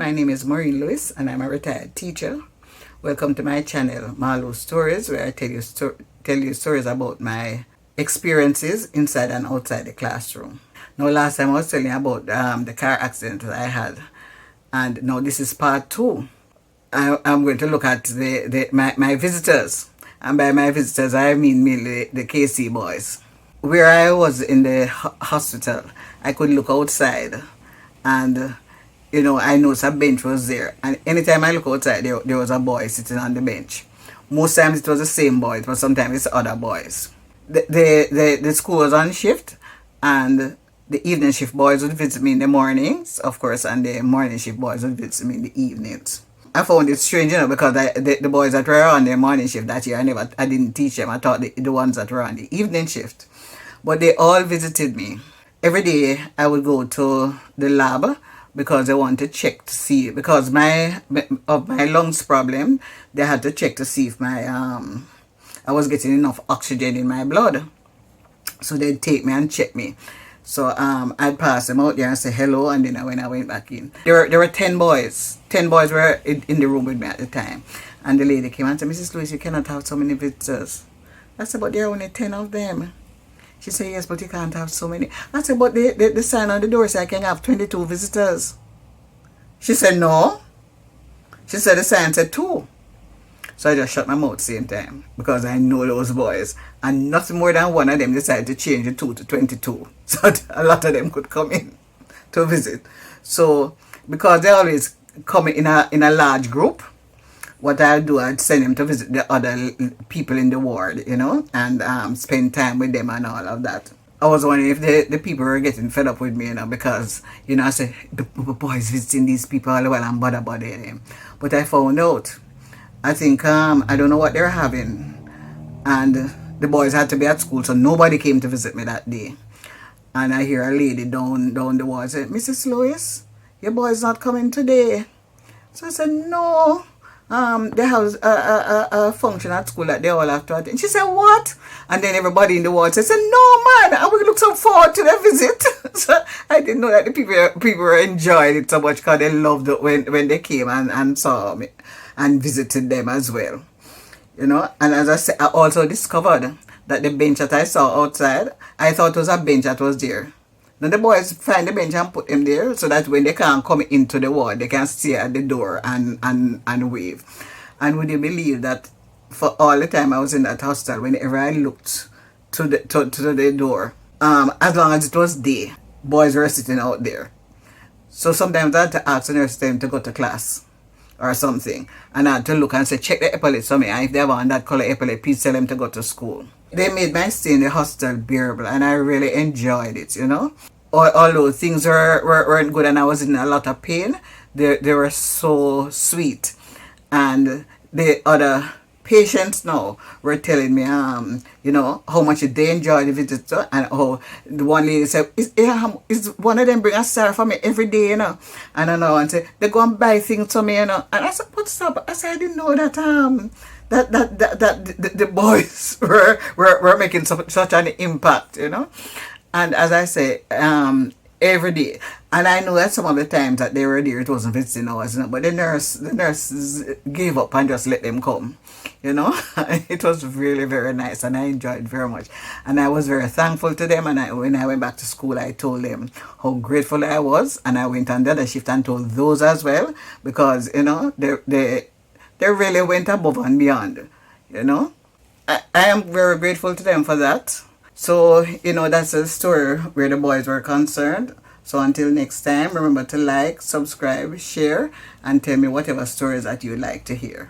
my name is Maureen Lewis and I'm a retired teacher. Welcome to my channel, Marlo Stories, where I tell you stories about my experiences inside and outside the classroom. Now, last time I was telling you about the car accident that I had, and now this is part 2. I'm going to look at my visitors, and by my visitors I mean mainly the KC boys. Where I was in the hospital, I could look outside, and I noticed a bench was there, and anytime I look outside, there was a boy sitting on the bench. Most times it was the same boy, but sometimes it's other boys. The school was on shift, and the evening shift boys would visit me in the mornings, of course, and the morning shift boys would visit me in the evenings. I found it strange, because the boys that were on the morning shift that year, I didn't teach them. I taught the ones that were on the evening shift. But they all visited me. Every day I would go to the lab because they want to check to see, because of my lungs problem, they had to check to see if I was getting enough oxygen in my blood. So they'd take me and check me. So I'd pass them out there and say hello, and then when I went back in, there were 10 boys. 10 boys were in the room with me at the time. And the lady came and said, "Mrs. Lewis, you cannot have so many visitors." I said, "But there are only 10 of them." She said, "Yes, but you can't have so many." I said, "But the sign on the door says I can have 22 visitors." She said, "No." She said the sign said 2. So I just shut my mouth same time, because I know those boys. And nothing more than one of them decided to change the 2 to 22. So a lot of them could come in to visit. So because they always come in a large group, what I'd do, I'd send them to visit the other people in the ward, and spend time with them and all of that. I was wondering if the people were getting fed up with me, because, I said, the boys visiting these people all the while and bother them. But I found out, I think, I don't know what they're having. And the boys had to be at school, so nobody came to visit me that day. And I hear a lady down the wall say, "Mrs. Lewis, your boy's not coming today." So I said, "No. They have a function at school that they all have to attend." She said, "What?" And then everybody in the ward said, "No, man, I would look so forward to the visit." So I didn't know that the people were enjoying it so much, because they loved it when they came and saw me and visited them as well. And as I said, I also discovered that the bench that I saw outside, I thought it was a bench that was there. Now the boys find the bench and put them there so that when they can't come into the ward, they can stay at the door and wave. And would you believe that for all the time I was in that hostel, whenever I looked to the door, as long as it was day, boys were sitting out there. So sometimes I had to ask the nurse them to go to class or something, and I had to look and say, "Check the epaulets for me, and if they have on that color epaulet, please tell them to go to school." They made my stay in the hostel bearable, and I really enjoyed it, Although things weren't good and I was in a lot of pain, they were so sweet. And the other patients now were telling me, how much they enjoyed the visit, and how the one lady said, is one of them bring a star for me every day, And I know, and say, they go and buy things for me, And I said, "What's up?" I said, "I didn't know that the boys were making such an impact, And as I say, every day. And I know that some of the times that they were there, it wasn't visiting hours, but the nurses gave up and just let them come, It was really very nice, and I enjoyed it very much. And I was very thankful to them, and when I went back to school, I told them how grateful I was, and I went on the other shift and told those as well, because, they really went above and beyond, I am very grateful to them for that. So, that's a story where the boys were concerned. So until next time, remember to like, subscribe, share, and tell me whatever stories that you'd like to hear.